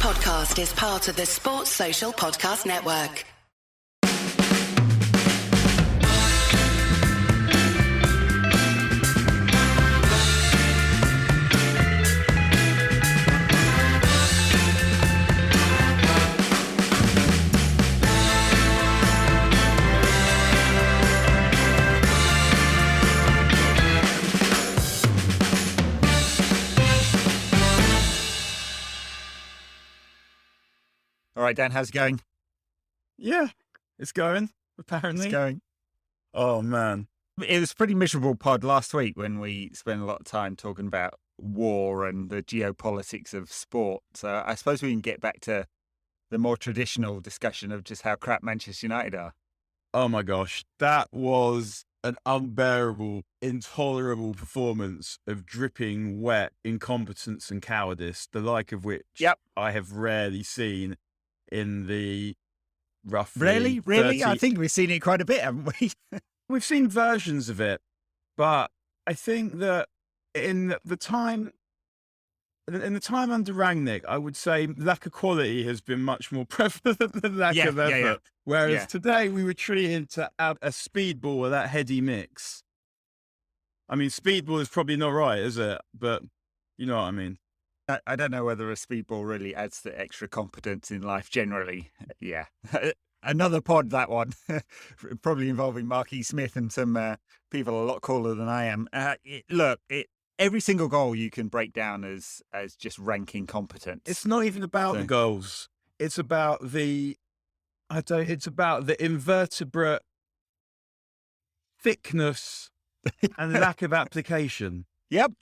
podcast is part of the Sports Social Podcast Network. All right, Dan, how's it going? Yeah, it's going, apparently. It's going. Oh, man. It was a pretty miserable pod last week when we spent a lot of time talking about war and the geopolitics of sport. So I suppose we can get back to the more traditional discussion of just how crap Manchester United are. Oh, my gosh. That was an unbearable, intolerable performance of dripping wet incompetence and cowardice, the like of which I have rarely seen in the roughly Really? 30... I think we've seen it quite a bit, haven't we? We've seen versions of it, but I think that in the time under Rangnick, I would say lack of quality has been much more prevalent than lack of effort. Yeah. Whereas today we were treated to add a speedball of that heady mix. I mean, speedball is probably not right, is it? But you know what I mean. I don't know whether a speedball really adds the extra competence in life generally. Yeah. Another pod, that one. Probably involving Marquis Smith and some people a lot cooler than I am. Every single goal you can break down as just rank incompetence. It's not even about the goals. It's about the invertebrate thickness and lack of application. Yep.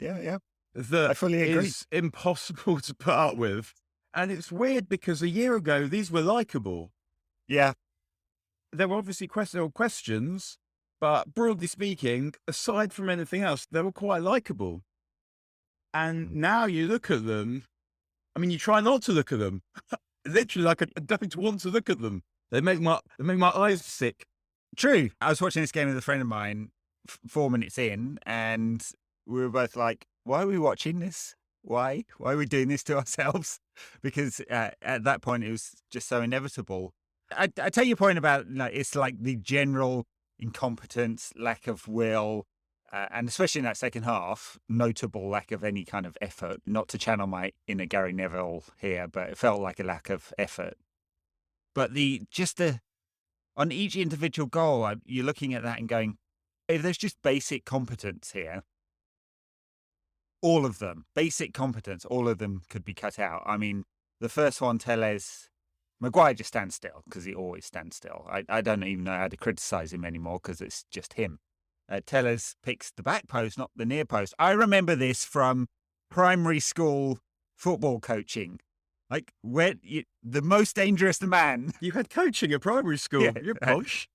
That I fully agree. Is impossible to put up with. And it's weird because a year ago, these were likeable. Yeah. There were obviously questions, but broadly speaking, aside from anything else, they were quite likeable. And now you look at them, I mean, you try not to look at them. Literally, like, I don't want to look at them. They make my eyes sick. True. I was watching this game with a friend of mine 4 minutes in, and we were both like, why are we watching this? Why are we doing this to ourselves? Because at that point, it was just so inevitable. I take your point about it's like the general incompetence, lack of will, and especially in that second half, notable lack of any kind of effort. Not to channel my inner Gary Neville here, but it felt like a lack of effort. But on each individual goal, you're looking at that and going, if there's just basic competence here, all of them, basic competence, all of them could be cut out. I mean, the first one, Tellez, Maguire just stands still because he always stands still. I don't even know how to criticise him anymore because it's just him. Tellez picks the back post, not the near post. I remember this from primary school football coaching. Like, the most dangerous man. You had coaching at primary school. Yeah. You're posh.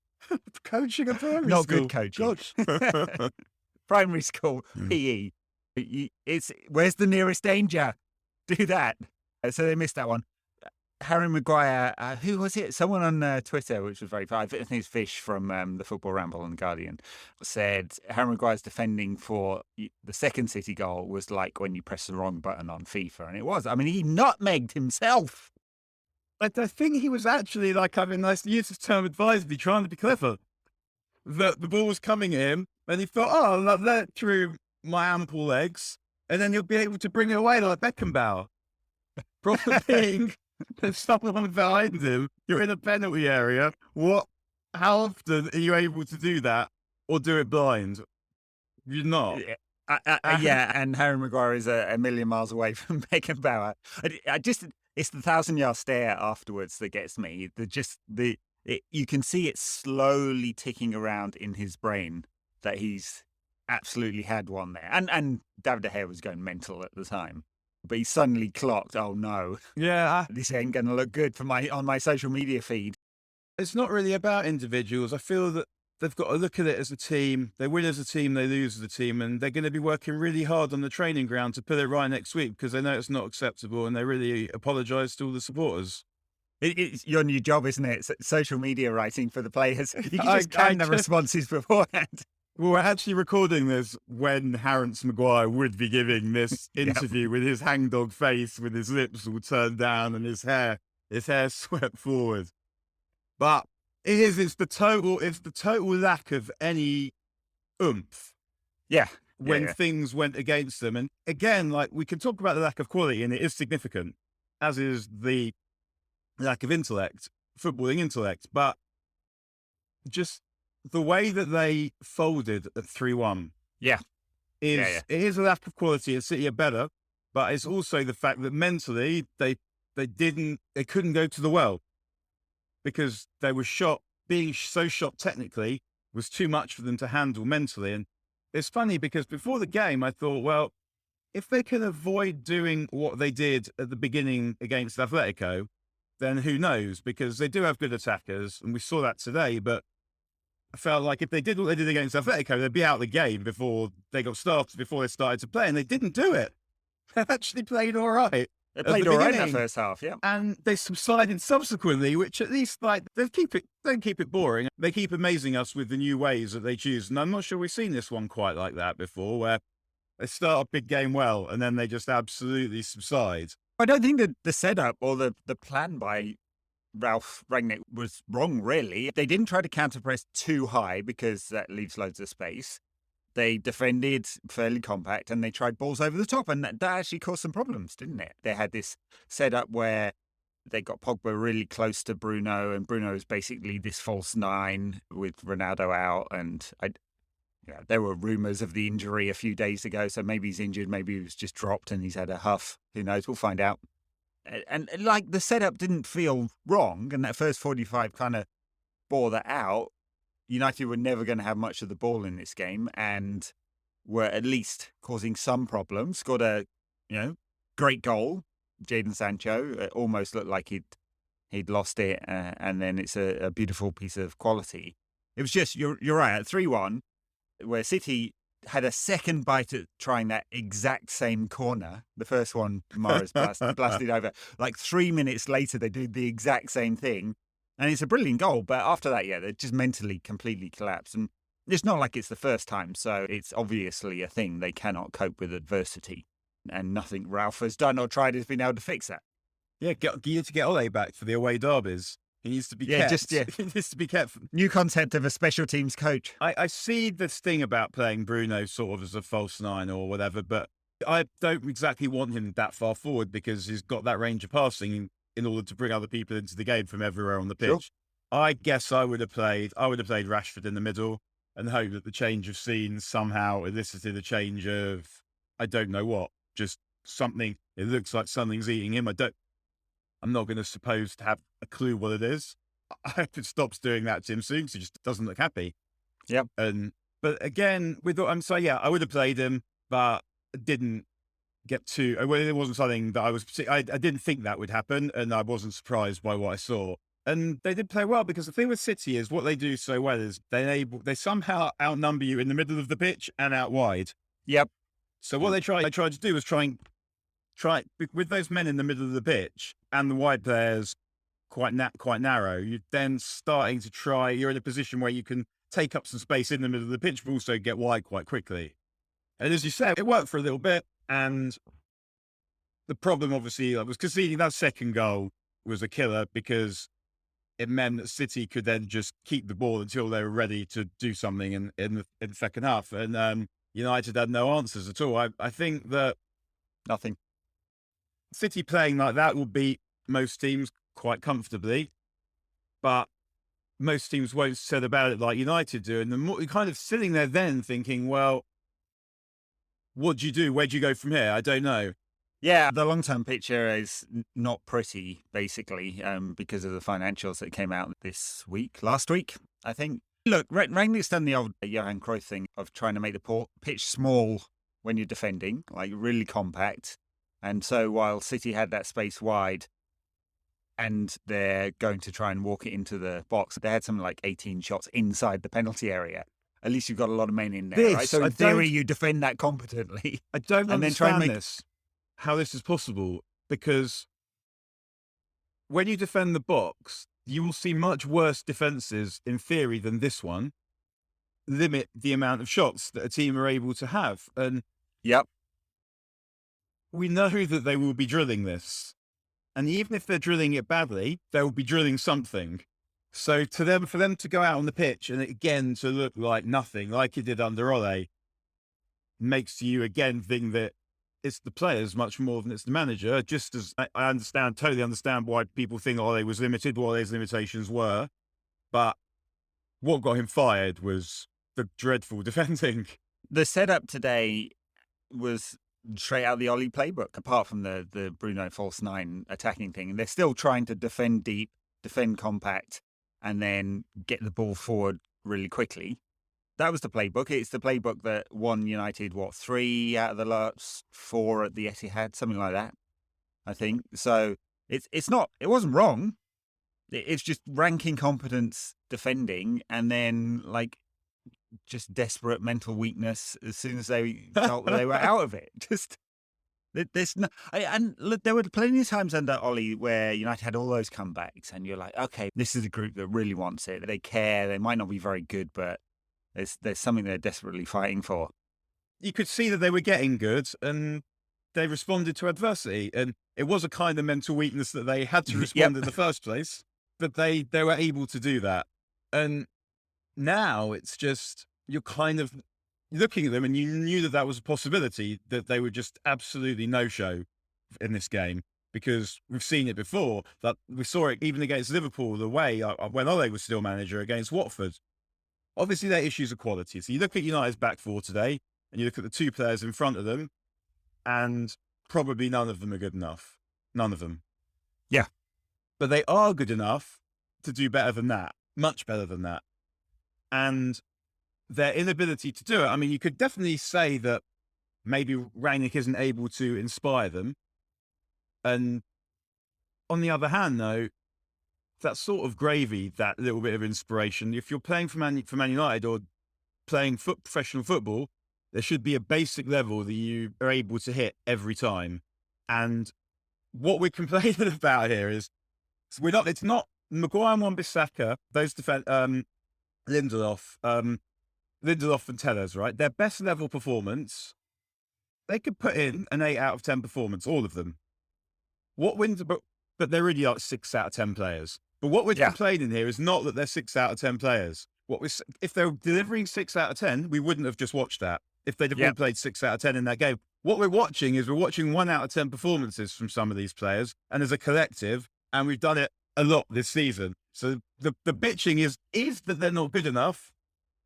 Coaching at primary not school. Not good coaching. Gosh. Primary school, PE. Where's the nearest danger? Do that. So they missed that one. Harry Maguire, who was it? Someone on Twitter, which was very funny, I think it's Fish from the Football Ramble and Guardian, said Harry Maguire's defending for the second City goal was like when you press the wrong button on FIFA, and it was. I mean, he nutmegged himself. I think he was actually nice use of term advisedly, trying to be clever. The ball was coming at him, and he thought, I'll let it through my ample legs, and then he'll be able to bring it away like Beckenbauer. Problem being, there's someone behind him. You're in a penalty area. How often are you able to do that or do it blind? You're not. And Harry Maguire is a million miles away from Beckenbauer. It's the 1,000-yard stare afterwards that gets me. You can see it slowly ticking around in his brain that he's absolutely had one there. And David De Gea was going mental at the time. But he suddenly clocked, oh no. Yeah. This ain't going to look good on my social media feed. It's not really about individuals. I feel that they've got to look at it as a team. They win as a team, they lose as a team, and they're going to be working really hard on the training ground to put it right next week because they know it's not acceptable and they really apologise to all the supporters. It's your new job, isn't it? Social media writing for the players. You can just can the responses beforehand. Well, we're actually recording this when Harrence Maguire would be giving this Yep. interview with his hangdog face, with his lips all turned down and his hair swept forward. But it's the total lack of any oomph Yeah. when things went against them. And again, like, we can talk about the lack of quality, and it is significant, as is the lack of intellect, footballing intellect. But just the way that they folded at 3-1 Yeah. it is a lack of quality. And City are better, but it's also the fact that mentally they couldn't go to the well because they were shot. Being so shot technically was too much for them to handle mentally. And it's funny because before the game, I thought, well, if they can avoid doing what they did at the beginning against Atletico, then who knows? Because they do have good attackers, and we saw that today. But I felt like if they did what they did against Atletico, they'd be out of the game before they got started, before they started to play, and they didn't do it. They actually played all right. They played all right in that first half, yeah. And they subsided subsequently, which at least, like, they don't keep it boring. They keep amazing us with the new ways that they choose. And I'm not sure we've seen this one quite like that before, where they start a big game well, and then they just absolutely subside. I don't think that the setup or the plan by Ralph Rangnick was wrong, really. They didn't try to counter-press too high because that leaves loads of space. They defended fairly compact and they tried balls over the top, and that actually caused some problems, didn't it? They had this setup where they got Pogba really close to Bruno, and Bruno is basically this false nine with Ronaldo out. And there were rumours of the injury a few days ago, so maybe he's injured, maybe he was just dropped and he's had a huff. Who knows? We'll find out. And like, the setup didn't feel wrong, and that first 45 kind of bore that out. United were never going to have much of the ball in this game and were at least causing some problems. Scored a, great goal. Jadon Sancho. It almost looked like he'd lost it, and then it's a beautiful piece of quality. It was just, you're right, at 3-1, where City had a second bite at trying that exact same corner. The first one, Morris blasted over. Like 3 minutes later, they did the exact same thing. And it's a brilliant goal. But after that, they just mentally completely collapsed. And it's not like it's the first time. So it's obviously a thing. They cannot cope with adversity. And nothing Ralph has done or tried has been able to fix that. Yeah, you need to get Ole back for the away derbies. He needs to be kept. He needs to be kept. New concept of a special teams coach. I see this thing about playing Bruno sort of as a false nine or whatever, but I don't exactly want him that far forward because he's got that range of passing in order to bring other people into the game from everywhere on the pitch. Sure. I guess I would have played Rashford in the middle and hope that the change of scene somehow elicited a change of, I don't know what, just something. It looks like something's eating him. I'm not going to suppose to have a clue what it is. I hope it stops doing that to him soon because he just doesn't look happy. Yep. But again, I would have played him, but didn't get to. It wasn't something that I didn't think that would happen, and I wasn't surprised by what I saw. And they did play well because the thing with City is what they do so well is they somehow outnumber you in the middle of the pitch and out wide. Yep. So what they tried to do was try with those men in the middle of the pitch and the wide players quite narrow. You're then starting to try. You're in a position where you can take up some space in the middle of the pitch, but also get wide quite quickly. And as you said, it worked for a little bit. And the problem, obviously, was conceding that second goal was a killer because it meant that City could then just keep the ball until they were ready to do something in the second half. And United had no answers at all. I think that nothing. City playing like that will beat most teams quite comfortably, but most teams won't set about it like United do. And you're kind of sitting there then thinking, well, what do you do? Where do you go from here? I don't know. Yeah, the long-term picture is not pretty, basically, because of the financials that came out last week, I think. Look, Rangnick's done the old Johan Cruyff thing of trying to make the pitch small when you're defending, like really compact. And so while City had that space wide and they're going to try and walk it into the box, they had something like 18 shots inside the penalty area. At least you've got a lot of men in there, right? So in theory, you defend that competently. I don't understand how this is possible, because when you defend the box, you will see much worse defences in theory than this one. limit the amount of shots that a team are able to have. And Yep. we know that they will be drilling this. And even if they're drilling it badly, they will be drilling something. So for them to go out on the pitch and again to look like nothing, like it did under Ole, makes you again think that it's the players much more than it's the manager. Just as I totally understand why people think Ole was limited, what Ole's limitations were. But what got him fired was the dreadful defending. The setup today was straight out of the Ollie playbook, apart from the Bruno false nine attacking thing. And they're still trying to defend deep, defend compact, and then get the ball forward really quickly. That was the playbook. It's the playbook that won United, 3 out of the last 4 at the Etihad, something like that, I think. So it wasn't wrong. It's just ranking competence defending, and then just desperate mental weakness as soon as they felt that they were out of it. Just there's no, and look, there were plenty of times under Ollie where United had all those comebacks, and you're like, okay, this is a group that really wants it. They care. They might not be very good, but there's something they're desperately fighting for. You could see that they were getting good, and they responded to adversity, and it was a kind of mental weakness that they had to respond in the first place. But they were able to do that, and now it's just you're kind of looking at them, and you knew that was a possibility that they would just absolutely no-show in this game, because we've seen it before. That we saw it even against Liverpool, the way when Ole was still manager against Watford. Obviously, their issues are quality. So you look at United's back four today, and you look at the 2 players in front of them, and probably none of them are good enough. None of them. Yeah. But they are good enough to do better than that, much better than that. And their inability to do it, I mean, you could definitely say that maybe Rangnick isn't able to inspire them. And on the other hand, though, that sort of gravy, that little bit of inspiration, if you're playing for Man United or playing professional football, there should be a basic level that you are able to hit every time. And what we're complaining about here is it's not Maguire and Wan-Bissaka, those Lindelof and Tellers, right? Their best level performance, they could put in an 8 out of 10 performance, all of them. But they're really like 6 out of 10 players. But what we're complaining here is not that they're 6 out of 10 players. If they're delivering 6 out of 10, we wouldn't have just watched that. If they'd have all played 6 out of 10 in that game. What we're watching is 1 out of 10 performances from some of these players, and as a collective, and we've done it a lot this season. So the bitching is that they're not good enough,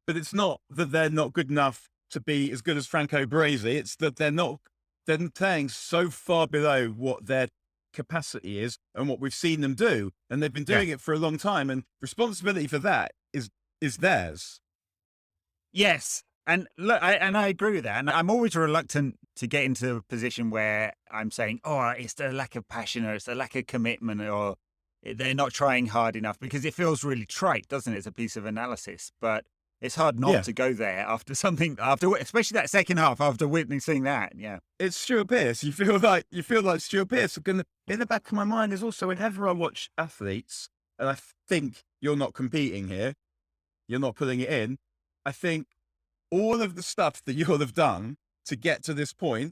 but it's not that they're not good enough to be as good as Franco Baresi. It's that they're playing so far below what their capacity is and what we've seen them do. And they've been doing it for a long time, and responsibility for that is theirs. Yes. And look, I agree with that. And I'm always reluctant to get into a position where I'm saying, oh, it's the lack of passion, or it's the lack of commitment, or they're not trying hard enough, because it feels really trite, doesn't it? It's a piece of analysis, but it's hard not to go there after especially that second half, after witnessing that. Yeah. It's Stuart Pearce. You feel like Stuart Pearce. In the back of my mind is also, whenever I watch athletes and I think you're not competing here, you're not putting it in, I think all of the stuff that you'll have done to get to this point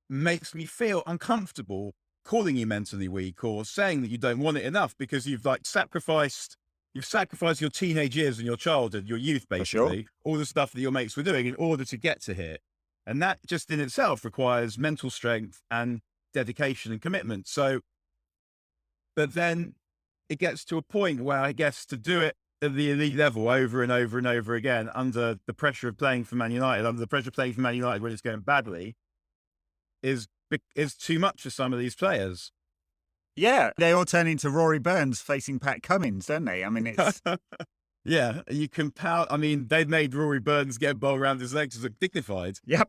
makes me feel uncomfortable calling you mentally weak or saying that you don't want it enough, because you've sacrificed your teenage years and your childhood, your youth, basically, all the stuff that your mates were doing in order to get to here. And that just in itself requires mental strength and dedication and commitment. So, but then it gets to a point where I guess to do it at the elite level over and over and over again, under the pressure of playing for Man United, when it's going badly, is too much for some of these players. Yeah, they all turn into Rory Burns facing Pat Cummins, don't they? I mean, it's... Yeah, you can I mean, they've made Rory Burns get a ball around his legs as look dignified. Yep.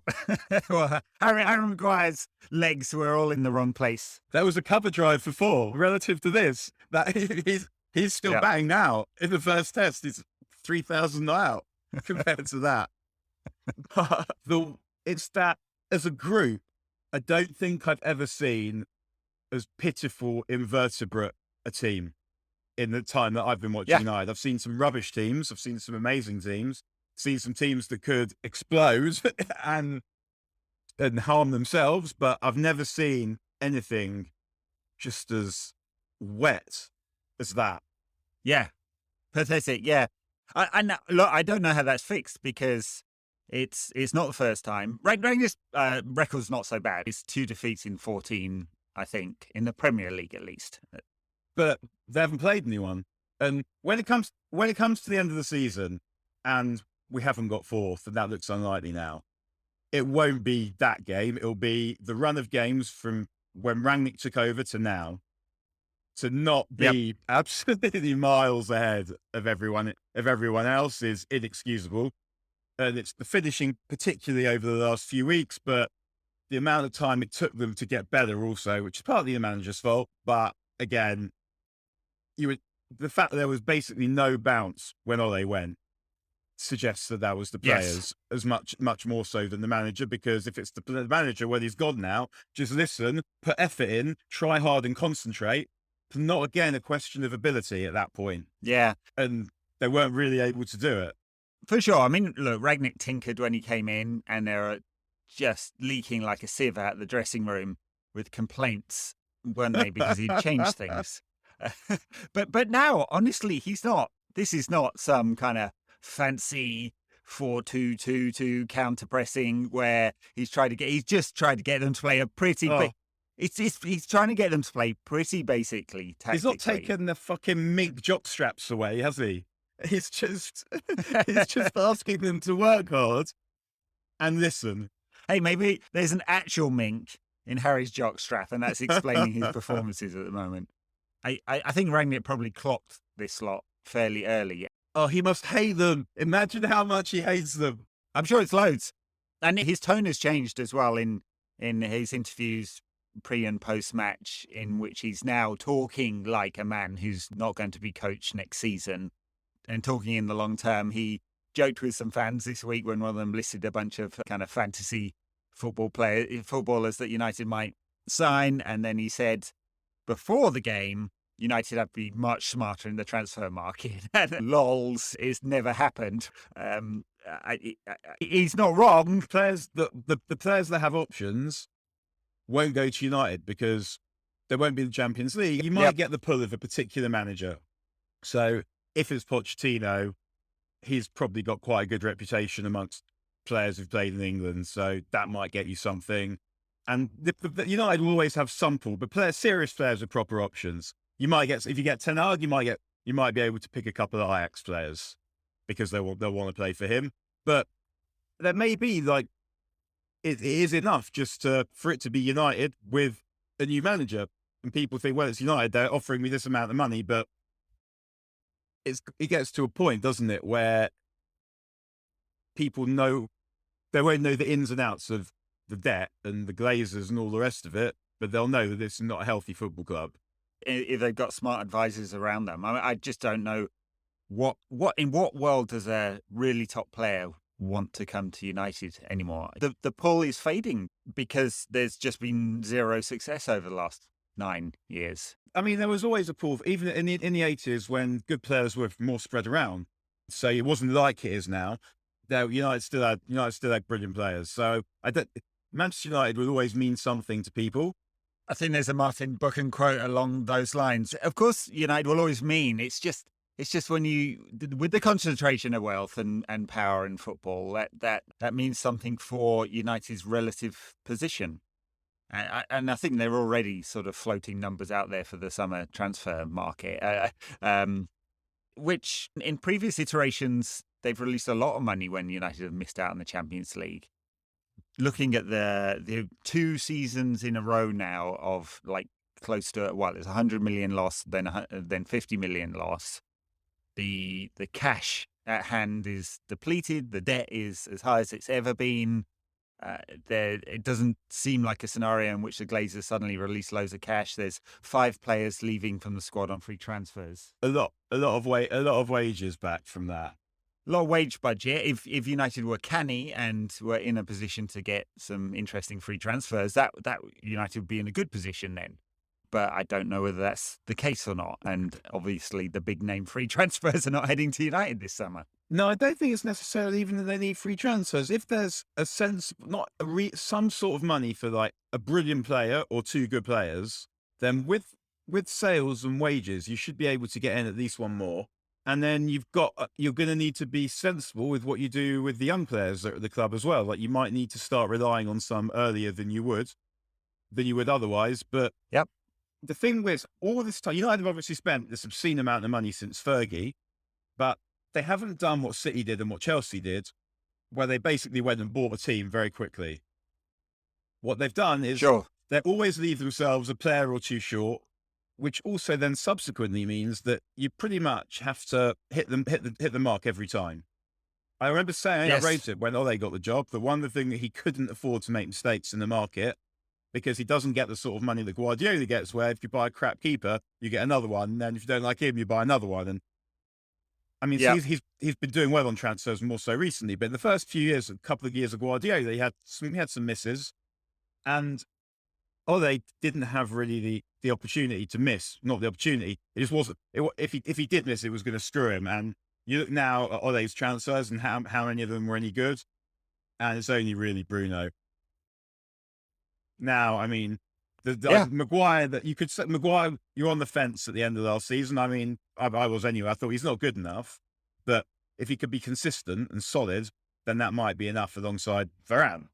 Well, Harry Maguire's legs were all in the wrong place. That was a cover drive for 4 relative to this. That he's still banging now. In the first test, he's 3,000 out compared to that. It's that as a group, I don't think I've ever seen as pitiful, invertebrate a team in the time that I've been watching United. I've seen some rubbish teams. I've seen some amazing teams. seen some teams that could explode and harm themselves, but I've never seen anything just as wet as that. Yeah. Pathetic. Yeah. Look, I don't know how that's fixed because it's not the first time. Rangers' record's not so bad. It's 2 defeats in 14, I think, in the Premier League at least. But they haven't played anyone. And when it comes to the end of the season and we haven't got fourth, and that looks unlikely now, it won't be that game. It'll be the run of games from when Rangnick took over to now, to not be absolutely miles ahead of everyone else is inexcusable. And it's the finishing, particularly over the last few weeks, but the amount of time it took them to get better also, which is partly the manager's fault. But again, the fact that there was basically no bounce when Ole went suggests that was the players as much more so than the manager, because if it's the manager, well, he's gone now, just listen, put effort in, try hard and concentrate. It's not, again, a question of ability at that point. Yeah. And they weren't really able to do it. For sure. I mean, look, Rangnick tinkered when he came in, and they were just leaking like a sieve out the dressing room with complaints, weren't they? Because he'd changed things. But now, honestly, this is not some kind of fancy 4-2-2-2 counter pressing where he's just tried to get them to play a pretty he's trying to get them to play pretty basically tactically. He's not taken the fucking mink jock straps away, has he? He's just asking them to work hard and listen. Hey, maybe there's an actual mink in Harry's jock strap, and that's explaining his performances at the moment. I think Rangnick probably clocked this lot fairly early. Oh, he must hate them. Imagine how much he hates them. I'm sure it's loads. And his tone has changed as well in his interviews pre and post match, in which he's now talking like a man who's not going to be coached next season and talking in the long term. He joked with some fans this week when one of them listed a bunch of kind of fantasy footballers that United might sign. And then he said before the game, United have to be much smarter in the transfer market. And lols, it's never happened. He's not wrong. The players that have options won't go to United because they won't be in the Champions League. You might get the pull of a particular manager. So if it's Pochettino, he's probably got quite a good reputation amongst players who've played in England. So that might get you something. And the United will always have some pull, but serious players with proper options. You might get, if you get Ten Hag, you might be able to pick a couple of Ajax players because they'll want to play for him. But there may be it is enough just for it to be United with a new manager, and people think, well, it's United, they're offering me this amount of money, but it gets to a point, doesn't it, where people they won't know the ins and outs of the debt and the Glazers and all the rest of it, but they'll know that this is not a healthy football club. If they've got smart advisors around them. I just don't know in what world does a really top player want to come to United anymore. The pull is fading because there's just been zero success over the last 9 years. I mean, there was always a pull, even in the 80s when good players were more spread around. So it wasn't like it is now. United still had brilliant players. So Manchester United would always mean something to people. I think there's a Martin Buchan quote along those lines. Of course, United will always mean. It's just when with the concentration of wealth and power in football, that means something for United's relative position. And I think they're already sort of floating numbers out there for the summer transfer market, which in previous iterations, they've released a lot of money when United have missed out on the Champions League. Looking at the 2 seasons in a row now of close to, there's 100 million loss, then 50 million loss. The cash at hand is depleted. The debt is as high as it's ever been. It doesn't seem like a scenario in which the Glazers suddenly release loads of cash. There's 5 players leaving from the squad on free transfers. A lot of wages back from that. Low wage budget. If United were canny and were in a position to get some interesting free transfers, that United would be in a good position then. But I don't know whether that's the case or not. And obviously the big name free transfers are not heading to United this summer. No, I don't think it's necessarily even that they need free transfers. If there's a sense, not some sort of money for like a brilliant player or two good players, then with sales and wages, you should be able to get in at least one more. And then you're going to need to be sensible with what you do with the young players at the club as well. Like you might need to start relying on some earlier than you would otherwise. But Yep. the thing with all this time, United have obviously spent this obscene amount of money since Fergie, but they haven't done what City did and what Chelsea did, where they basically went and bought a team very quickly. What they've done is they always leave themselves a player or two short, which also then subsequently means that you pretty much have to hit the mark every time. I remember saying, I wrote it when Ole got the job, that one of the things that he couldn't afford to make mistakes in the market, because he doesn't get the sort of money that Guardiola gets, where if you buy a crap keeper, you get another one, and then if you don't like him, you buy another one. And I mean, so he's been doing well on transfers more so recently, but in the first few years, a couple of years of Guardiola, he had some misses, and Ole didn't have really the opportunity to miss. Not the opportunity; it just wasn't. If he did miss, it was going to screw him. And you look now at Ole's transfers and how many of them were any good, and it's only really Bruno. Now, I mean, Maguire, that you could say Maguire, you're on the fence at the end of last season. I mean, I was anyway. I thought he's not good enough, but if he could be consistent and solid, then that might be enough alongside Varane.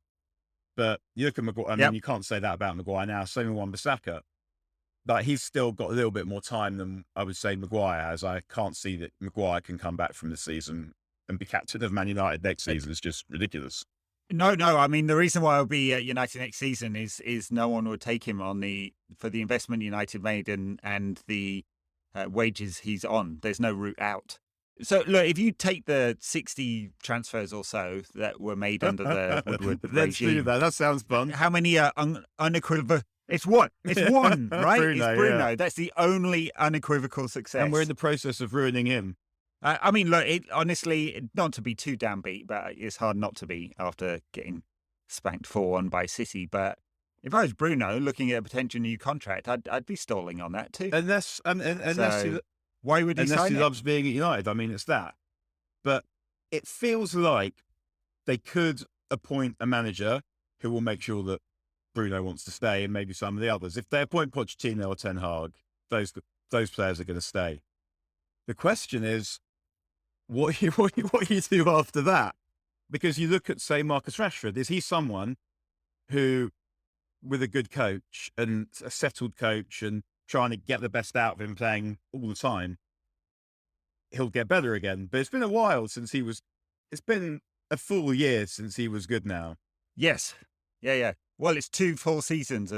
But you look at Maguire, I mean, you can't say that about Maguire now. Same with Wan-Bissaka. Like, he's still got a little bit more time than I would say Maguire has. I can't see that Maguire can come back from this season and be captain of Man United next season. It's just ridiculous. No. I mean, the reason why I'll be at United next season is no one would take him for the investment United made and the wages he's on. There's no route out. So look, if you take the 60 transfers or so that were made under the Woodward Let's regime, do that. That sounds fun. How many are unequivocal? It's one, right? Bruno, it's Bruno. Yeah. That's the only unequivocal success. And we're in the process of ruining him. I mean, look, honestly, not to be too downbeat, but it's hard not to be after getting spanked 4-1 by City. But if I was Bruno looking at a potential new contract, I'd be stalling on that too. Unless why would he unless sign he it? loves being at United. I mean, it's that. But it feels like they could appoint a manager who will make sure that Bruno wants to stay, and maybe some of the others. If they appoint Pochettino or Ten Hag, those players are going to stay. The question is, what you do after that? Because you look at, say, Marcus Rashford. Is he someone who, with a good coach and a settled coach and trying to get the best out of him playing all the time, he'll get better again? But it's been a while since it's been a full year since he was good now. Yes. Yeah. Well, it's 2 full seasons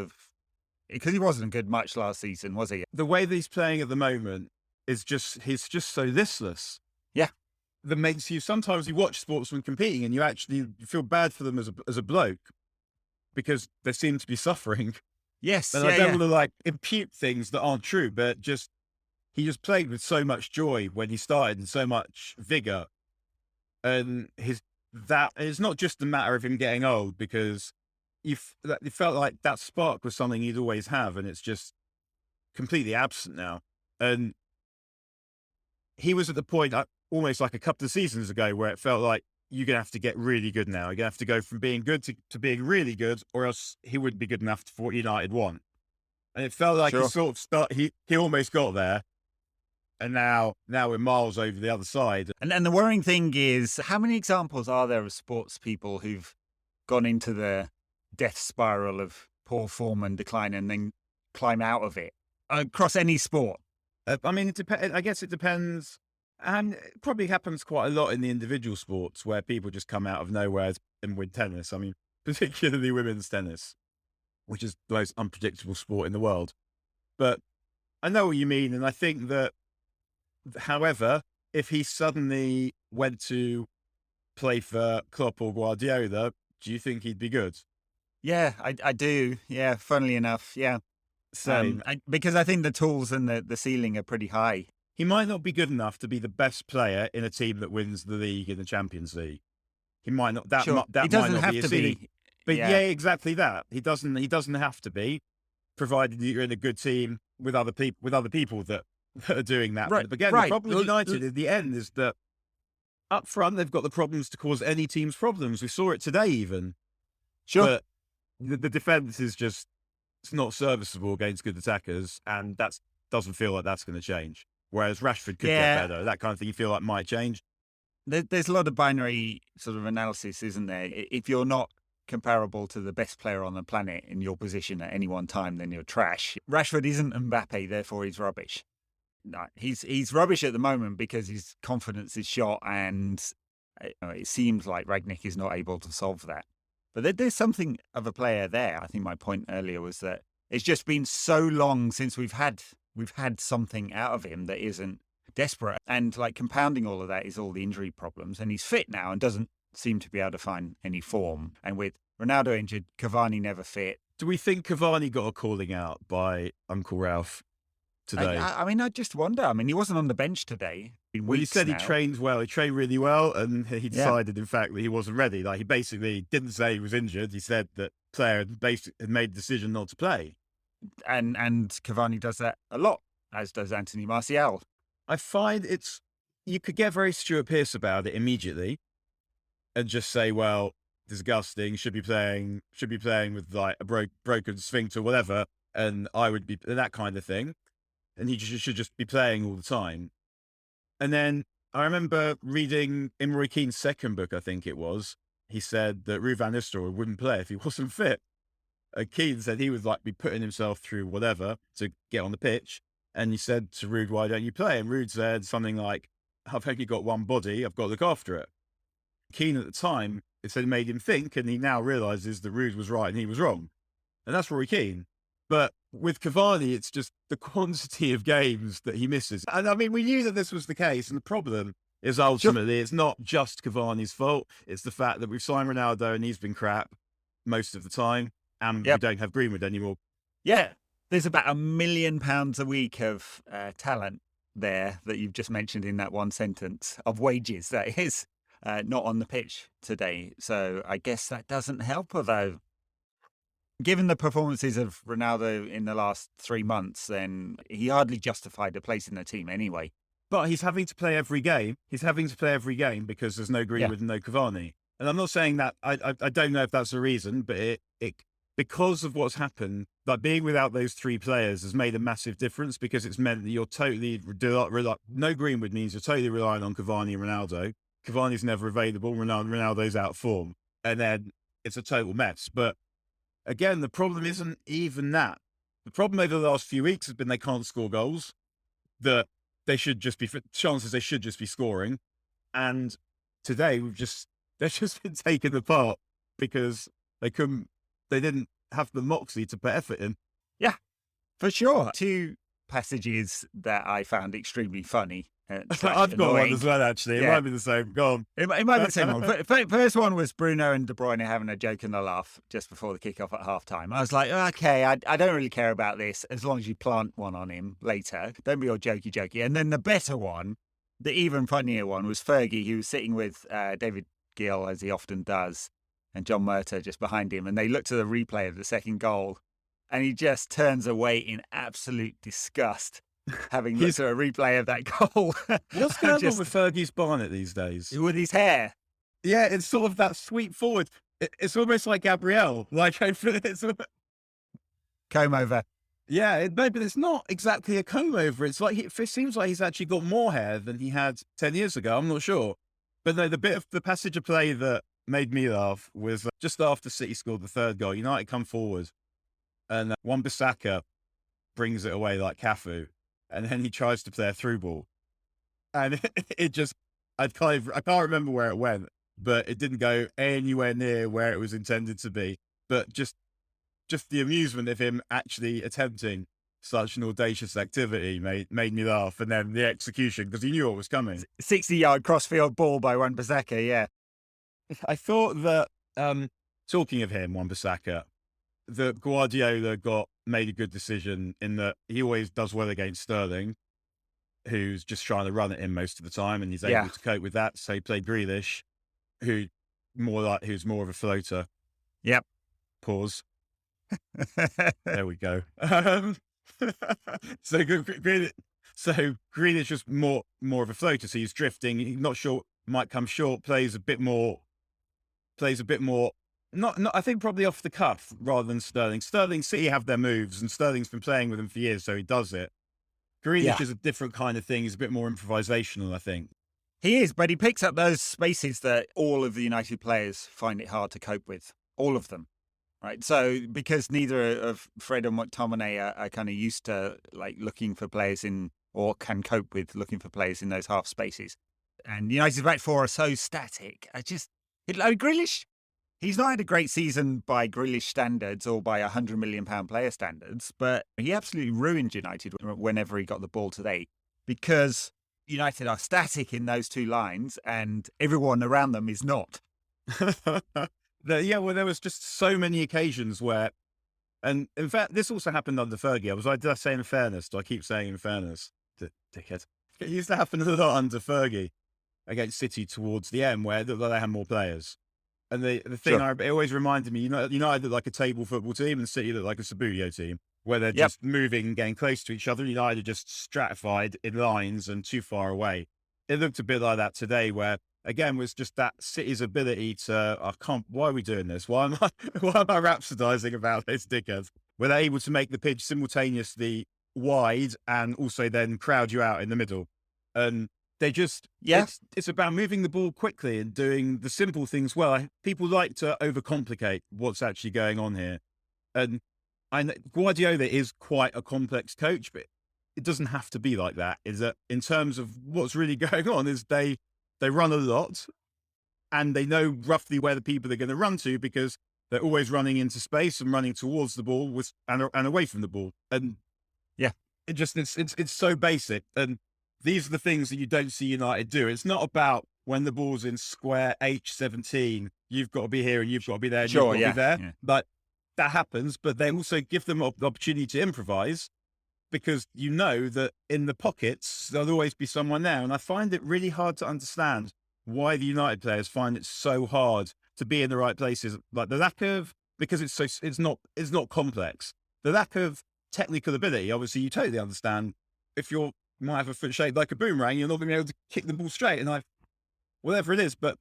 because he wasn't good much last season, was he? The way that he's playing at the moment is he's just so listless. Yeah. That makes sometimes you watch sportsmen competing and you actually feel bad for them as a bloke because they seem to be suffering. Yes. And I don't want to like impute things that aren't true, but he just played with so much joy when he started and so much vigor. And it's not just a matter of him getting old, because you felt like that spark was something he'd always have, and it's just completely absent now. And he was at the point almost like a couple of seasons ago where it felt like you're going to have to get really good now. You're going to have to go from being good to being really good, or else he wouldn't be good enough for what United want. And it felt like he almost got there. And now we're miles over the other side. And the worrying thing is, how many examples are there of sports people who've gone into the death spiral of poor form and decline and then climb out of it across any sport? I mean, I guess it depends. And it probably happens quite a lot in the individual sports where people just come out of nowhere and win tennis. I mean, particularly women's tennis, which is the most unpredictable sport in the world. But I know what you mean. And I think that, however, if he suddenly went to play for Klopp or Guardiola, do you think he'd be good? Yeah, I do. Yeah, funnily enough. Yeah. Same. Because I think the tools and the ceiling are pretty high. He might not be good enough to be the best player in a team that wins the league in the Champions League. He might not. That he might doesn't not have be to be. But yeah, exactly that. He doesn't have to be, provided you're in a good team with other people that are doing that. Right. But again, the problem with United in the end is that up front, they've got the problems to cause any team's problems. We saw it today even. Sure. But the defense is just, it's not serviceable against good attackers, and that doesn't feel like that's going to change. Whereas Rashford could get better. That kind of thing you feel like might change. There's a lot of binary sort of analysis, isn't there? If you're not comparable to the best player on the planet in your position at any one time, then you're trash. Rashford isn't Mbappe, therefore he's rubbish. No, he's rubbish at the moment because his confidence is shot, and it seems like Rangnick is not able to solve that. But there's something of a player there. I think my point earlier was that it's just been so long since we've had something out of him that isn't desperate. And like compounding all of that is all the injury problems. And he's fit now and doesn't seem to be able to find any form. And with Ronaldo injured, Cavani never fit. Do we think Cavani got a calling out by Uncle Ralph today? I mean, I just wonder. I mean, he wasn't on the bench today. Well, he said he trained well. He trained really well, and he decided, in fact, that he wasn't ready. Like, he basically didn't say he was injured. He said that the player had made the decision not to play. And Cavani does that a lot, as does Anthony Martial. I find you could get very Stuart Pearce about it immediately and just say, well, disgusting, should be playing with like a broken sphincter or whatever, and I would be that kind of thing. And he should just be playing all the time. And then I remember reading in Roy Keane's second book, I think it was, he said that Ruud van Nistelrooy wouldn't play if he wasn't fit. And Keane said he would like be putting himself through whatever to get on the pitch. And he said to Ruud, why don't you play? And Ruud said something like, I've only got one body, I've got to look after it. Keane at the time, it said it made him think, and he now realises that Ruud was right and he was wrong. And that's Roy Keane. But with Cavani, it's just the quantity of games that he misses. And I mean, we knew that this was the case. And the problem is ultimately, it's not just Cavani's fault. It's the fact that we've signed Ronaldo and he's been crap most of the time. And we don't have Greenwood anymore. Yeah. There's about £1 million a week of talent there that you've just mentioned in that one sentence, of wages, that is, not on the pitch today. So I guess that doesn't help, although given the performances of Ronaldo in the last 3 months, then he hardly justified a place in the team anyway. But he's having to play every game. He's having to play every game because there's no Greenwood and no Cavani. And I'm not saying that, I don't know if that's the reason, but it because of what's happened, like being without those three players has made a massive difference, because it's meant that you're totally, no Greenwood means you're totally relying on Cavani and Ronaldo. Cavani's never available, Ronaldo's out of form. And then it's a total mess. But again, the problem isn't even that. The problem over the last few weeks has been they can't score goals, that they should just be, chances they should just be scoring. And today they've just been taken apart because they didn't have the moxie to put effort in. Yeah, for sure. Two passages that I found extremely funny. I've got one as well, actually. It might be the same. Go on. It might be the same one. First one was Bruno and De Bruyne having a joke and a laugh just before the kickoff at half-time. I was like, okay, I don't really care about this as long as you plant one on him later. Don't be all jokey. And then the better one, the even funnier one, was Fergie, who was sitting with David Gill, as he often does, and John Murta just behind him. And they looked at the replay of the second goal, and he just turns away in absolute disgust, having looked at a replay of that goal. What's going on with Fergie's bonnet these days? With his hair. Yeah, it's sort of that sweep forward. It's almost like Gabrielle. Like, it's comb over. Yeah, but it's not exactly a comb over. It's like, it seems like he's actually got more hair than he had 10 years ago. I'm not sure. But no, the passage of play that made me laugh was just after City scored the third goal. United come forward, and Wan-Bissaka brings it away like Cafu. And then he tries to play a through ball, and it just, I can't remember where it went, but it didn't go anywhere near where it was intended to be. But just the amusement of him actually attempting such an audacious activity made me laugh. And then the execution, because he knew what was coming. 60-yard crossfield ball by Wan-Bissaka, yeah. I thought that, talking of him, Wan-Bissaka, that Guardiola made a good decision in that he always does well against Sterling, who's just trying to run at him most of the time, and he's able to cope with that. So he played Grealish, who's more of a floater. Yep. Pause. There we go. So Grealish was more of a floater, so he's drifting. He's not sure might come short, plays a bit more, not, I think probably off the cuff rather than Sterling. Sterling City have their moves, and Sterling's been playing with them for years, so he does it. Grealish is a different kind of thing. He's a bit more improvisational, I think. He is, but he picks up those spaces that all of the United players find it hard to cope with. All of them. Right. So because neither of Fred or McTominay are kind of used to like looking for players in, or can cope with looking for players in those half spaces. And United's back four are so static. Grealish, he's not had a great season by Grealish standards or by £100 million player standards, but he absolutely ruined United whenever he got the ball today, because United are static in those two lines and everyone around them is not. There was just so many occasions where, and in fact, this also happened under Fergie. Did I say in fairness? Do I keep saying in fairness? Dickhead. It used to happen a lot under Fergie against City towards the end, where they had more players. And the thing, it always reminded me, United look like a table football team, and City look like a Subbuteo team, where they're just moving and getting close to each other. United are just stratified in lines and too far away. It looked a bit like that today, where again was just that City's ability to, why are we doing this? Why am I rhapsodizing about this, dickhead? Where they're able to make the pitch simultaneously wide and also then crowd you out in the middle. And they just, it's about moving the ball quickly and doing the simple things well. People like to overcomplicate what's actually going on here. And Guardiola is quite a complex coach, but it doesn't have to be like that. Is that in terms of what's really going on is they run a lot and they know roughly where the people are going to run to, because they're always running into space and running towards the ball and away from the ball. And it's so basic. And these are the things that you don't see United do. It's not about when the ball's in square H17, you've got to be here and you've got to be there and you've got to be there. Yeah. But that happens, but they also give them the opportunity to improvise, because you know that in the pockets, there'll always be someone there. And I find it really hard to understand why the United players find it so hard to be in the right places. Like the lack of, because it's not complex. The lack of technical ability, obviously you totally understand. If you might have a foot shaped like a boomerang, you're not going to be able to kick the ball straight. And whatever it is, but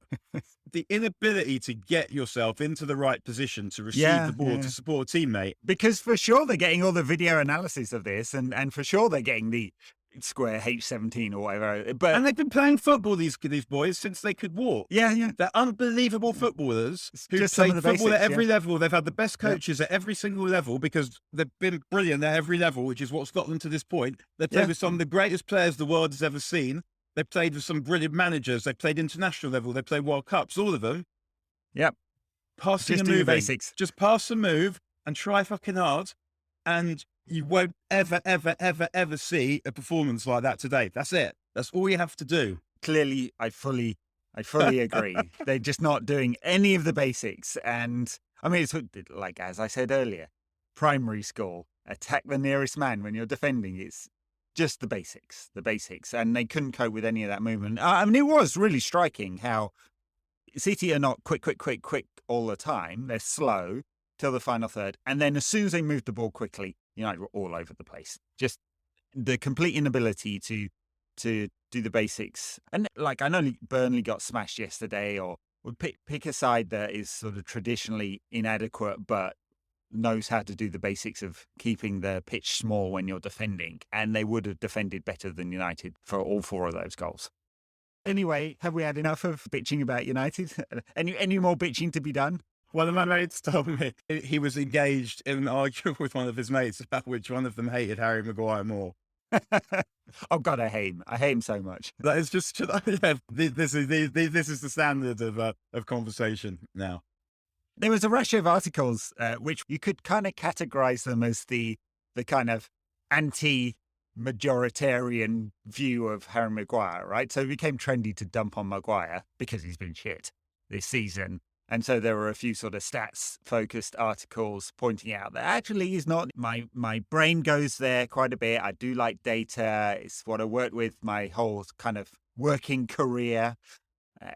the inability to get yourself into the right position to receive the ball to support a teammate. Because for sure they're getting all the video analysis of this, and for sure they're getting the square H17 or whatever. And they've been playing football, these boys, since they could walk. Yeah. They're unbelievable footballers who played football basics, at every level. They've had the best coaches at every single level, because they've been brilliant at every level, which is what's got them to this point. They've played with some of the greatest players the world has ever seen. They've played with some brilliant managers. They've played international level. They've played World Cups, all of them. Yep. Passing and moving. Basics. Just pass and move and try fucking hard. And you won't ever, ever, ever, ever see a performance like that today. That's it. That's all you have to do. Clearly, I fully agree. They're just not doing any of the basics. And I mean, it's like, as I said earlier, primary school, attack the nearest man when you're defending. It's just the basics. And they couldn't cope with any of that movement. I mean, it was really striking how City are not quick all the time. They're slow till the final third. And then as soon as they moved the ball quickly, United were all over the place. Just the complete inability to do the basics. And like, I know Burnley got smashed yesterday, or would pick a side that is sort of traditionally inadequate, but knows how to do the basics of keeping the pitch small when you're defending, and they would have defended better than United for all four of those goals. Anyway, have we had enough of bitching about United? Any more bitching to be done? One of my mates told me he was engaged in an argument with one of his mates about which one of them hated Harry Maguire more. Oh God, I hate him so much. That is just this is the standard of conversation now. There was a rush of articles which you could kind of categorize them as the kind of anti-majoritarian view of Harry Maguire, right? So it became trendy to dump on Maguire because he's been shit this season. And so there were a few sort of stats-focused articles pointing out that actually he's not. My brain goes there quite a bit. I do like data. It's what I worked with my whole kind of working career.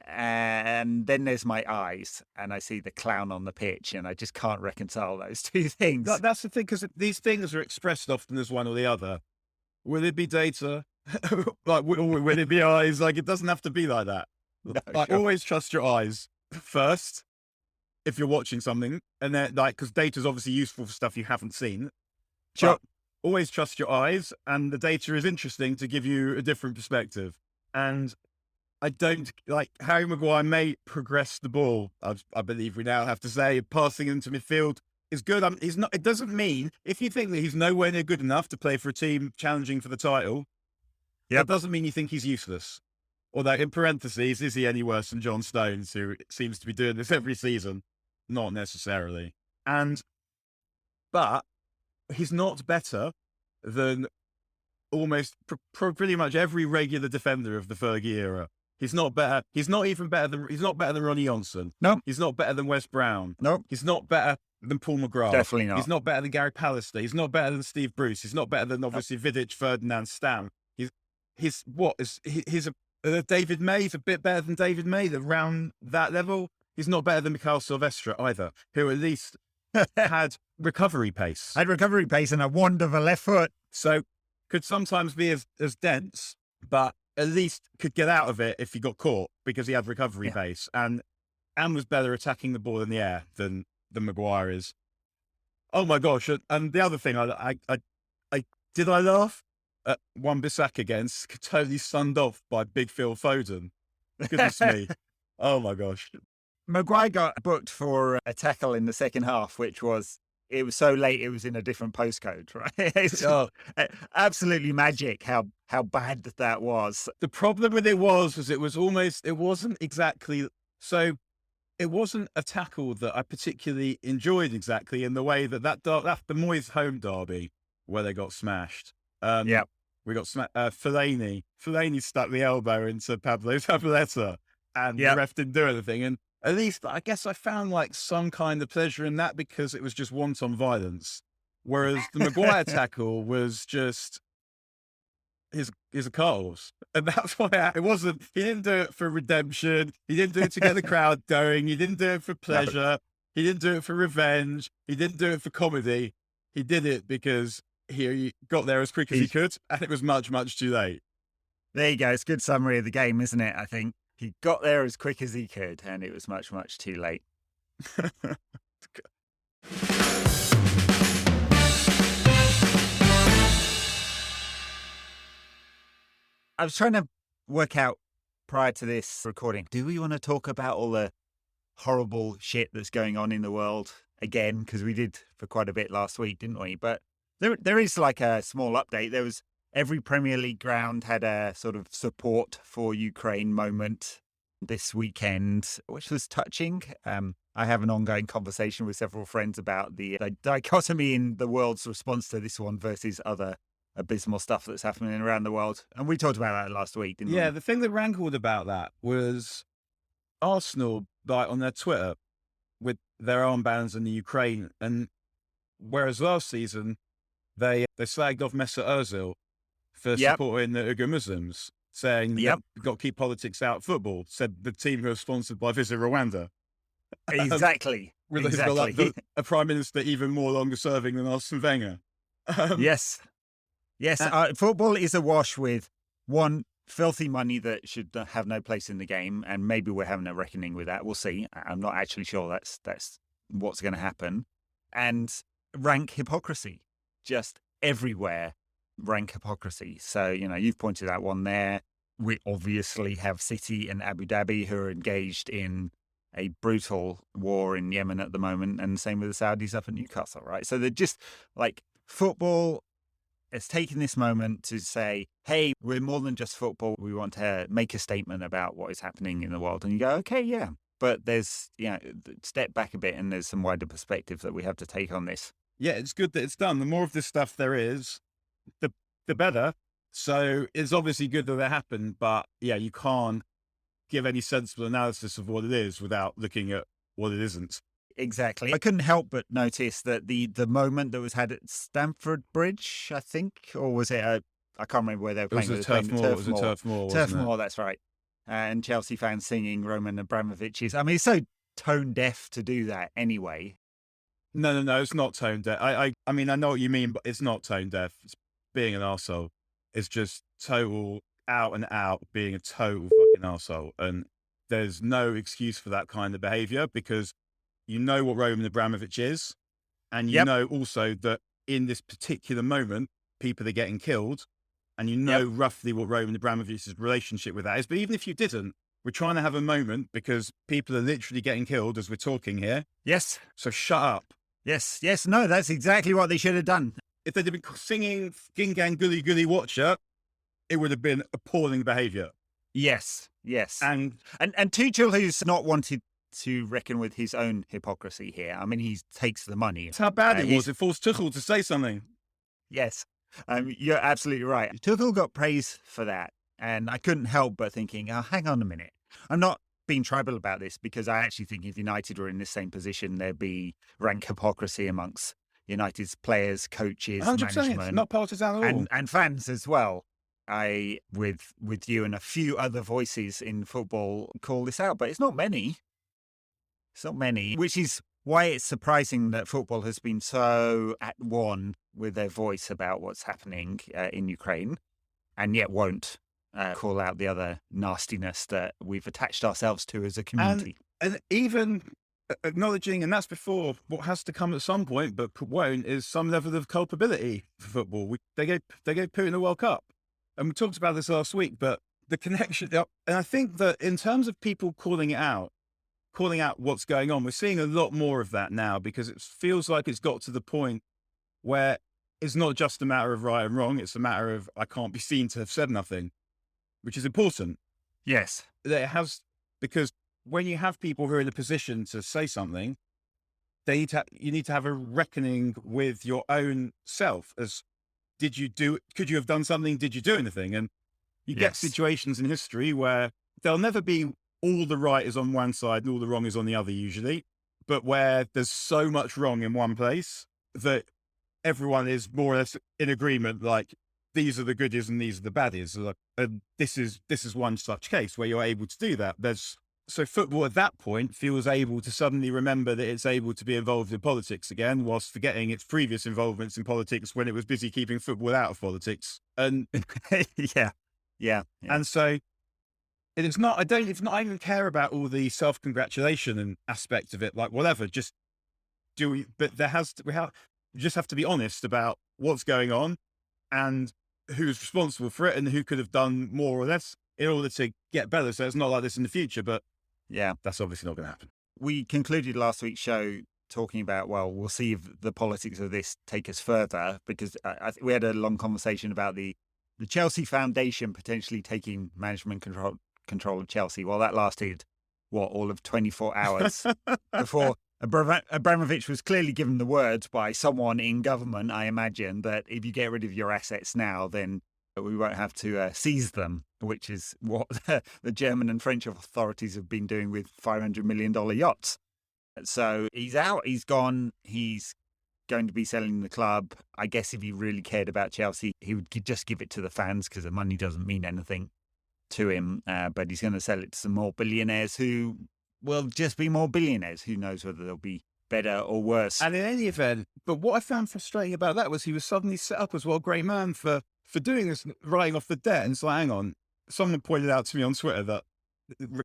And then there's my eyes, and I see the clown on the pitch, and I just can't reconcile those two things. That's the thing, because these things are expressed often as one or the other. Will it be data? Will it be eyes? Like, it doesn't have to be like that. No, Like, sure. always trust your eyes first if you're watching something, and then because data is obviously useful for stuff you haven't seen. Sure. But always trust your eyes, and the data is interesting to give you a different perspective. And I don't like Harry Maguire may progress the ball. I believe we now have to say passing into midfield is good. He's not. It doesn't mean if you think that he's nowhere near good enough to play for a team challenging for the title, Yep. that doesn't mean you think he's useless. Although in parentheses, is he any worse than John Stones, who seems to be doing this every season? Not necessarily. But he's not better than almost pretty much every regular defender of the Fergie era. He's not better. He's not better than Ronnie Johnson. No. He's not better than Wes Brown. No. He's not better than Paul McGrath. Definitely not. He's not better than Gary Pallister. He's not better than Steve Bruce. He's not better than obviously Vidic, Ferdinand, Stam. He's David May. He's a bit better than David May. Around that level, he's not better than Mikhail Silvestre either, who at least had recovery pace. Had recovery pace and a wand of a left foot. So could sometimes be as dense, but at least could get out of it if he got caught because he had recovery pace and was better attacking the ball in the air than Maguire is. Oh my gosh! And the other thing, I did I laugh at Wan-Bissaka again, totally stunned off by Big Phil Foden. Goodness me! Oh my gosh! Maguire got booked for a tackle in the second half, it was so late it was in a different postcode, right? It's absolutely magic how bad that was. The problem with it was it wasn't exactly so. It wasn't a tackle that I particularly enjoyed exactly in the way that the Moyes home derby where they got smashed. We got smashed. Fellaini stuck the elbow into Pablo Zabaleta and the ref didn't do anything. And at least I guess I found like some kind of pleasure in that because it was just wanton violence. Whereas the Maguire tackle was just his a cause. And that's why it wasn't, he didn't do it for redemption. He didn't do it to get the crowd going. He didn't do it for pleasure. No. He didn't do it for revenge. He didn't do it for comedy. He did it because he got there as quick as he could. And it was much, much too late. There you go. It's a good summary of the game, isn't it? I think he got there as quick as he could and it was much, much too late. I was trying to work out prior to this recording, do we want to talk about all the horrible shit that's going on in the world again? Because we did for quite a bit last week, didn't we? But there is like a small update. There was every Premier League ground had a sort of support for Ukraine moment this weekend, which was touching. I have an ongoing conversation with several friends about the dichotomy in the world's response to this one versus other abysmal stuff that's happening around the world. And we talked about that last week, didn't we? Yeah, the thing that rankled about that was Arsenal, like on their Twitter, with their armbands in the Ukraine. And whereas last season, they slagged off Mesut Ozil for supporting the Uyghur Muslims, saying that you've got to keep politics out of football, said the team who was sponsored by Visit Rwanda. Exactly. Got like a prime minister even more longer serving than Arsene Wenger. Yes. Football is awash with one, filthy money that should have no place in the game, and maybe we're having a reckoning with that. We'll see. I'm not actually sure that's what's going to happen. And rank hypocrisy, just everywhere. Rank hypocrisy. So you've pointed out one there. We obviously have City and Abu Dhabi who are engaged in a brutal war in Yemen at the moment, and same with the Saudis up at Newcastle, right? So they're just like football. It's taken this moment to say, hey, we're more than just football. We want to make a statement about what is happening in the world. And you go, okay, yeah. But there's, step back a bit and there's some wider perspective that we have to take on this. Yeah, it's good that it's done. The more of this stuff there is, the better. So it's obviously good that it happened. But yeah, you can't give any sensible analysis of what it is without looking at what it isn't. Exactly. I couldn't help but notice that the moment that was had at Stamford Bridge, I think, or was it I can't remember where they were playing. It was Turf Moor. Turf Moor, that's right. And Chelsea fans singing Roman Abramovich's. I mean, it's so tone deaf to do that anyway. No, it's not tone deaf. I mean, I know what you mean, but it's not tone deaf. It's being an arsehole. It's just total out and out being a total fucking arsehole. And there's no excuse for that kind of behavior, because you know what Roman Abramovich is. And you know also that in this particular moment, people are getting killed, and you know roughly what Roman Abramovich's relationship with that is. But even if you didn't, we're trying to have a moment because people are literally getting killed as we're talking here. Yes. So shut up. Yes. No, that's exactly what they should have done. If they'd have been singing Ging Gang Gully Gully Watcher, it would have been appalling behavior. Yes. And Tuchel, who's not wanted to reckon with his own hypocrisy here. I mean, he takes the money. That's how bad it was. It forced Tuchel to say something. Yes, you're absolutely right. Tuchel got praise for that. And I couldn't help but thinking, oh, hang on a minute. I'm not being tribal about this, because I actually think if United were in the same position, there'd be rank hypocrisy amongst United's players, coaches, 100%, management. not partisan at all. And fans as well. I, with you and a few other voices in football, call this out, but it's not many. It's not many, which is why it's surprising that football has been so at one with their voice about what's happening in Ukraine, and yet won't call out the other nastiness that we've attached ourselves to as a community. And even acknowledging, and that's before what has to come at some point, but won't, is some level of culpability for football. They gave Putin a World Cup. And we talked about this last week, but the connection, and I think that in terms of people calling out what's going on, we're seeing a lot more of that now, because it feels like it's got to the point where it's not just a matter of right and wrong. It's a matter of, I can't be seen to have said nothing, which is important. Yes. That it has, because when you have people who are in a position to say something, you need to have a reckoning with your own self as, could you have done something? Did you do anything? And you get situations in history where there'll never be all the right is on one side and all the wrong is on the other usually, but where there's so much wrong in one place that everyone is more or less in agreement, like these are the goodies and these are the baddies. And this is one such case where you're able to do that. So football at that point feels able to suddenly remember that it's able to be involved in politics again, whilst forgetting its previous involvements in politics when it was busy keeping football out of politics. And yeah. And so it's not, I don't even care about all the self-congratulation and aspect of it, like whatever, just but we just have to be honest about what's going on and who's responsible for it and who could have done more or less in order to get better. So it's not like this in the future, but yeah, that's obviously not going to happen. We concluded last week's show talking about, well, we'll see if the politics of this take us further, because we had a long conversation about the Chelsea Foundation potentially taking management control of Chelsea. Well, that lasted, all of 24 hours before Abramovich was clearly given the word by someone in government, I imagine, that if you get rid of your assets now, then we won't have to seize them, which is what the German and French authorities have been doing with $500 million yachts. So he's out, he's gone, he's going to be selling the club. I guess if he really cared about Chelsea, he would just give it to the fans, because the money doesn't mean anything to him. But he's going to sell it to some more billionaires who will just be more billionaires. Who knows whether they'll be better or worse. And in any event, but what I found frustrating about that was he was suddenly set up as, well, great man for doing this, writing off the debt. And it's like, hang on, someone pointed out to me on Twitter that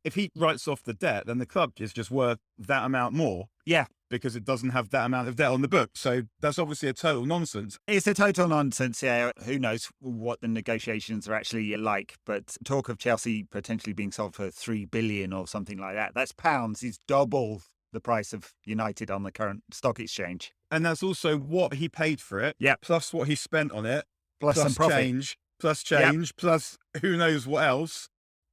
if he writes off the debt, then the club is just worth that amount more. Yeah. Because it doesn't have that amount of debt on the book. So that's obviously a total nonsense. It's a total nonsense. Yeah. Who knows what the negotiations are actually like. But talk of Chelsea potentially being sold for $3 billion or something like that. That's pounds. It's double the price of United on the current stock exchange. And that's also what he paid for it. Yeah. Plus what he spent on it. Plus some profit. Change, plus who knows what else.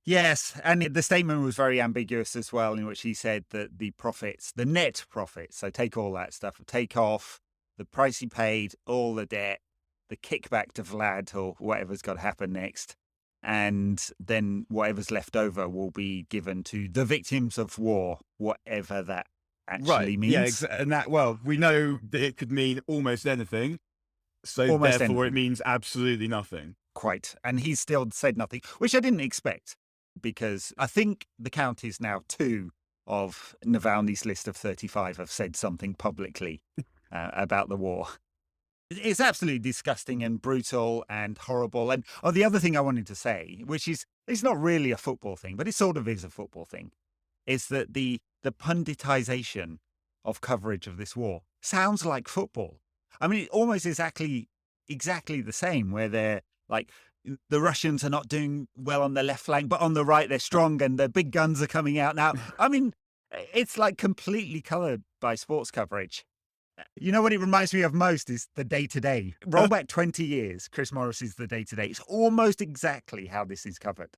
Yes, and the statement was very ambiguous as well, in which he said that the profits, the net profits, so take all that stuff, take off the price he paid, all the debt, the kickback to Vlad or whatever's got to happen next, and then whatever's left over will be given to the victims of war, whatever that actually means. Yeah, and that, well, we know that it could mean almost anything. So almost therefore anything. It means absolutely nothing. Quite. And he's still said nothing, which I didn't expect, because I think the count is now 2 of Navalny's list of 35 have said something publicly about the war. It's absolutely disgusting and brutal and horrible. And the other thing I wanted to say, which is, it's not really a football thing, but it sort of is a football thing. is that the punditization of coverage of this war sounds like football. I mean, it almost exactly the same, where they're like, the Russians are not doing well on the left flank, but on the right they're strong and the big guns are coming out now. I mean, it's like completely coloured by sports coverage. You know what it reminds me of most is the day-to-day. Roll back 20 years, Chris Morris is the day-to-day. It's almost exactly how this is covered.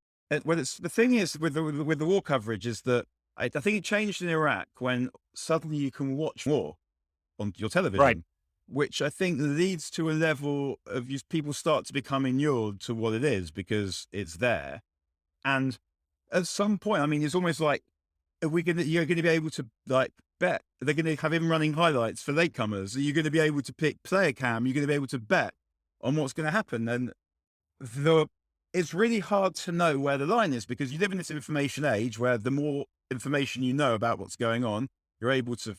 Well, the thing is with the war coverage is that I think it changed in Iraq when suddenly you can watch war on your television, Right. which I think leads to a level of people start to become inured to what it is because it's there. And at some point, I mean, it's almost like, you're going to be able to like bet? They're going to have him running highlights for latecomers. Are you going to be able to pick player cam? You're going to be able to bet on what's going to happen. And it's really hard to know where the line is because you live in this information age where the more information you know about what's going on, you're able to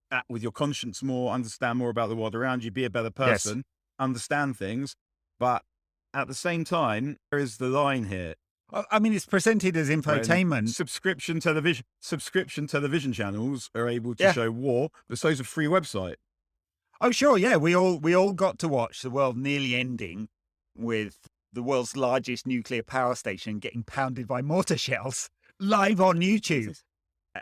act with your conscience more, understand more about the world around you, be a better person, understand things. But at the same time, there is the line here. I mean, it's presented as infotainment. Subscription television channels are able to show war, but so's a free website. Oh, sure. Yeah. We all got to watch the world nearly ending with the world's largest nuclear power station getting pounded by mortar shells live on YouTube.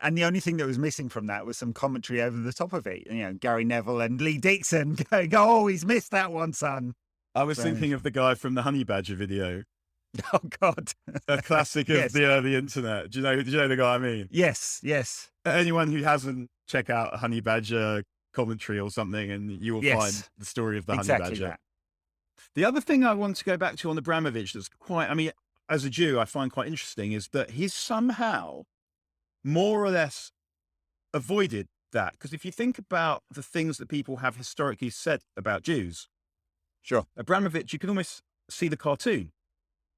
And the only thing that was missing from that was some commentary over the top of it. You know, Gary Neville and Lee Dixon going, "Oh, he's missed that one, son." I was thinking of the guy from the Honey Badger video. Oh God, a classic of the early internet. Do you know the guy I mean? Yes. Anyone who hasn't, check out Honey Badger commentary or something, and you will find the story of the Honey Badger. That. The other thing I want to go back to on Abramovich that's quite, I mean, as a Jew, I find quite interesting is that he's somehow more or less avoided that. Because if you think about the things that people have historically said about Jews, sure, Abramovich, you can almost see the cartoon.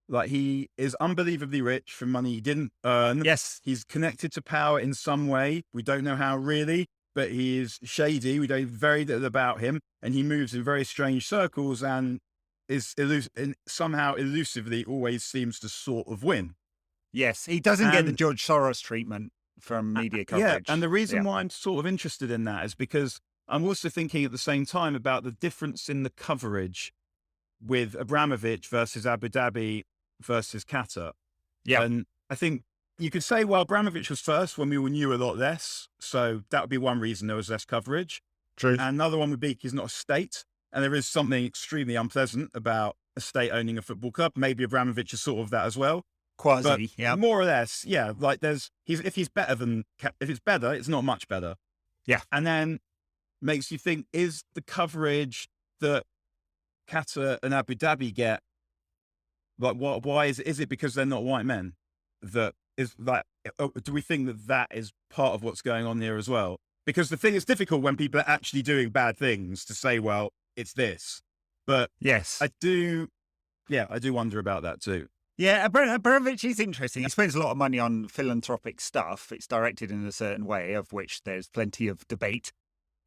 Like, he is unbelievably rich from money he didn't earn. Yes. He's connected to power in some way. We don't know how really, but he is shady. We know very little about him. And he moves in very strange circles and is somehow elusively always seems to sort of win. Yes. He doesn't get the George Soros treatment from media coverage. Yeah. And the reason why I'm sort of interested in that is because I'm also thinking at the same time about the difference in the coverage with Abramovich versus Abu Dhabi versus Qatar. Yeah. And I think you could say, well, Abramovich was first when we all knew a lot less. So that would be one reason there was less coverage. True. And another one would be he's not a state. And there is something extremely unpleasant about a state owning a football club. Maybe Abramovich is sort of that as well. Quasi, but more or less, yeah. Like if it's better, it's not much better. Yeah. And then makes you think, is the coverage that Qatar and Abu Dhabi get, like, why is it because they're not white men? That is like, do we think that is part of what's going on here as well? Because the thing is difficult when people are actually doing bad things to say, well, it's this. But yes, I do wonder about that too. Yeah, Abramovich is interesting. He spends a lot of money on philanthropic stuff. It's directed in a certain way, of which there's plenty of debate.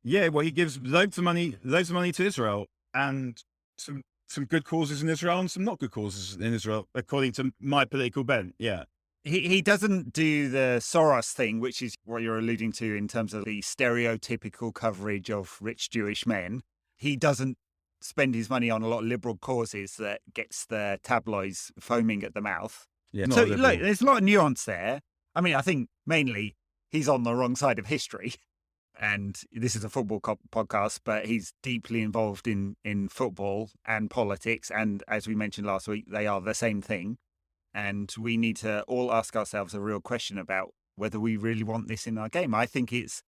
Yeah, well, he gives loads of money to Israel, and some good causes in Israel and some not good causes in Israel, according to my political bent. Yeah. He doesn't do the Soros thing, which is what you're alluding to in terms of the stereotypical coverage of rich Jewish men. He doesn't spend his money on a lot of liberal causes that gets the tabloids foaming at the mouth. Yeah. So look, there's a lot of nuance there. I mean, I think mainly he's on the wrong side of history. And this is a football podcast, but he's deeply involved in football and politics. And as we mentioned last week, they are the same thing. And we need to all ask ourselves a real question about whether we really want this in our game. I think it's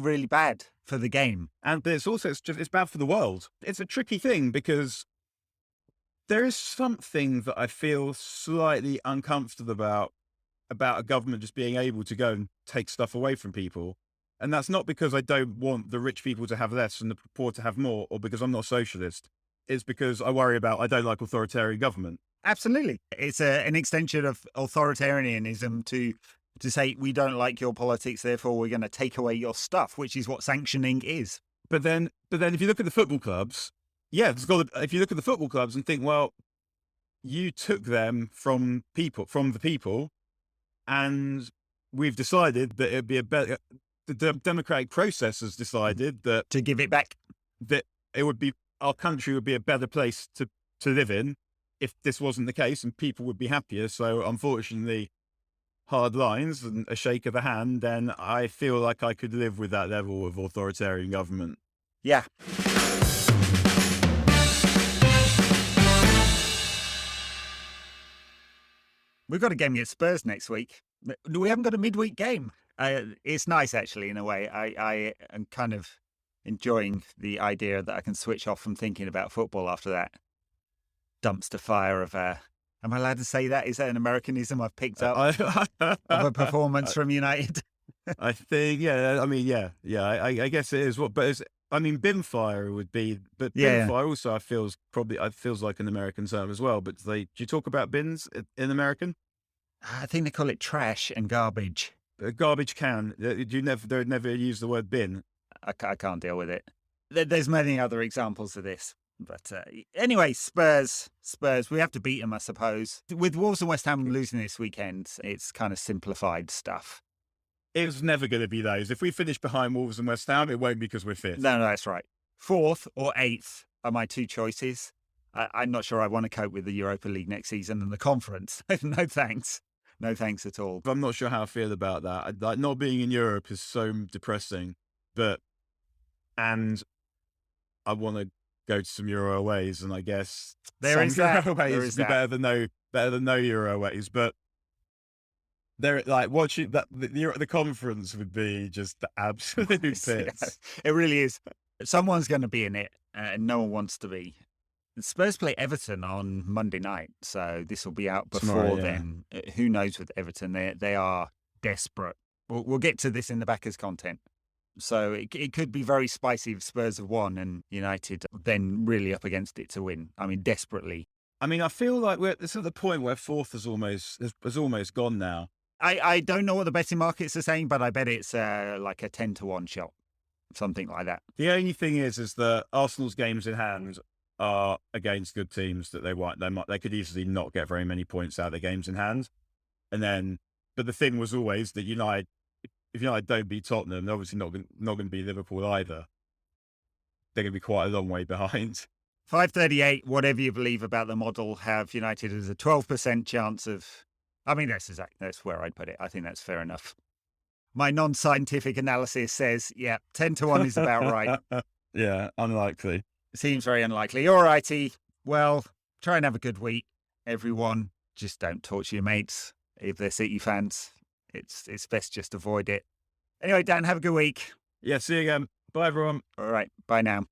really bad for the game. But it's also, it's bad for the world. It's a tricky thing because there is something that I feel slightly uncomfortable about a government just being able to go and take stuff away from people. And that's not because I don't want the rich people to have less and the poor to have more, or because I'm not socialist. It's because I don't like authoritarian government. Absolutely. It's an extension of authoritarianism to say, we don't like your politics, therefore we're going to take away your stuff, which is what sanctioning is. But then if you look at the football clubs, if you look at the football clubs and think, well, you took them from the people, and we've decided that it'd be a better. The democratic process has decided that To give it back. it would be, our country would be a better place to live in if this wasn't the case, and people would be happier. So unfortunately, hard lines and a shake of the hand, then I feel like I could live with that level of authoritarian government. Yeah. We've got a game against Spurs next week. We haven't got a midweek game. It's nice, actually, in a way. I am kind of enjoying the idea that I can switch off from thinking about football after that dumpster fire of am I allowed to say that? Is that an Americanism I've picked up of a performance from United? I think, yeah. I mean, yeah. I guess it is. Bin fire would be, but bin fire also it feels like an American term as well. But do you talk about bins in American? I think they call it trash and garbage. A garbage can. They never use the word bin. I can't deal with it. There's many other examples of this. But anyway, Spurs, we have to beat them, I suppose. With Wolves and West Ham losing this weekend, it's kind of simplified stuff. It's never going to be those. If we finish behind Wolves and West Ham, it won't be because we're fifth. No, that's right. 4th or 8th are my two choices. I'm not sure I want to cope with the Europa League next season and the conference. No thanks. No thanks at all. I'm not sure how I feel about that. Like, not being in Europe is so depressing. And I want to go to some Euro aways, and I guess there is that. Euro aways would be better than no Euro aways. But they're like watching that the conference would be just the absolute pits. Yeah, it really is. Someone's going to be in it, and no one wants to be. Spurs play Everton on Monday night, so this will be out before then. Who knows with Everton? They are desperate. We'll get to this in the backers content. So it could be very spicy if Spurs have won and United then really up against it to win. I mean, desperately. I mean, I feel like it's at the point where 4th has almost gone now. I don't know what the betting markets are saying, but I bet it's like a 10-1 shot, something like that. The only thing is that Arsenal's games in hand are against good teams that they could easily not get very many points out of their games in hand. But the thing was always that if United don't beat Tottenham, they're obviously not going to beat Liverpool either. They're going to be quite a long way behind. 538, whatever you believe about the model, have United as a 12% chance of. I mean, that's where I'd put it. I think that's fair enough. My non-scientific analysis says, 10-1 is about right. Yeah, unlikely. Seems very unlikely. All righty. Well, try and have a good week, everyone. Just don't torture your mates if they're City fans. It's best just avoid it. Anyway, Dan, have a good week. Yeah, see you again. Bye, everyone. All right. Bye now.